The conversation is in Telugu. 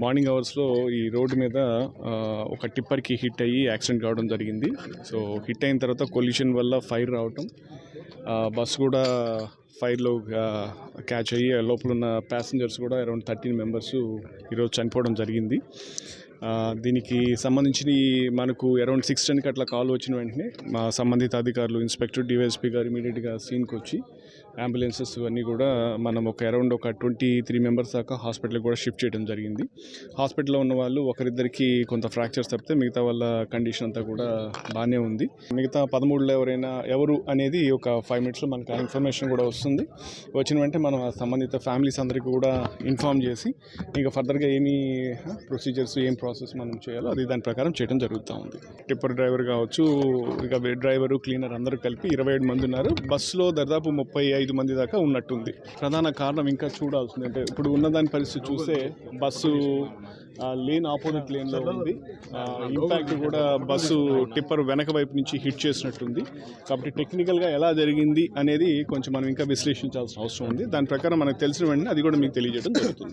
మార్నింగ్ అవర్స్లో ఈ రోడ్డు మీద ఒక టిప్పర్కి హిట్ అయ్యి యాక్సిడెంట్ కావడం జరిగింది. సో హిట్ అయిన తర్వాత కొలిషన్ వల్ల ఫైర్ రావటం, బస్సు కూడా ఫైర్లో క్యాచ్ అయ్యి లోపల ఉన్న ప్యాసింజర్స్ కూడా అరౌండ్ 13 మెంబర్స్ ఈరోజు చనిపోవడం జరిగింది. దీనికి సంబంధించి మనకు అరౌండ్ 6:10కి అట్లా కాల్ వచ్చిన వెంటనే మా సంబంధిత అధికారులు ఇన్స్పెక్టర్ డివైఎస్పీ గారు ఇమీడియట్గా సీన్కి వచ్చి అంబులెన్సెస్ అన్నీ కూడా మనం అరౌండ్ 23 మెంబర్స్ దాకా హాస్పిటల్కి కూడా షిఫ్ట్ చేయడం జరిగింది. హాస్పిటల్లో ఉన్న వాళ్ళు ఒకరిద్దరికి కొంత ఫ్రాక్చర్స్ తప్పితే మిగతా వాళ్ళ కండిషన్ అంతా కూడా బాగానే ఉంది. మిగతా 13లో ఎవరు అనేది ఒక 5 minutesలో మనకు ఆ ఇన్ఫర్మేషన్ కూడా వస్తుంది. వచ్చిన వెంటనే మనం ఆ సంబంధిత ఫ్యామిలీస్ అందరికీ కూడా ఇన్ఫామ్ చేసి ఇంకా ఫర్దర్గా ఏమి ప్రొసీజర్స్ ఏం ప్రాసెస్ మనం చేయాలో అది దాని ప్రకారం చేయడం జరుగుతూ ఉంది. టిప్పర్ డ్రైవర్ కావచ్చు, ఇక డ్రైవరు, క్లీనర్ అందరూ కలిపి 27 మంది ఉన్నారు. బస్సులో దాదాపు 35 మంది దాకా ఉన్నట్టుంది. ప్రధాన కారణం ఇంకా చూడాల్సింది, అంటే ఇప్పుడు ఉన్నదాని పరిస్థితి చూస్తే బస్సు లేన్ ఆపోజిట్ లేన్లో ఉంది. ఇంపాక్ట్ కూడా బస్సు టిప్పర్ వెనక వైపు నుంచి హిట్ చేసినట్టుంది. కాబట్టి టెక్నికల్గా ఎలా జరిగింది అనేది కొంచెం మనం ఇంకా విశ్లేషించాల్సిన అవసరం ఉంది. దాని ప్రకారం మనకు తెలిసిన వెంటనే అది కూడా మీకు తెలియజేయడం జరుగుతుంది.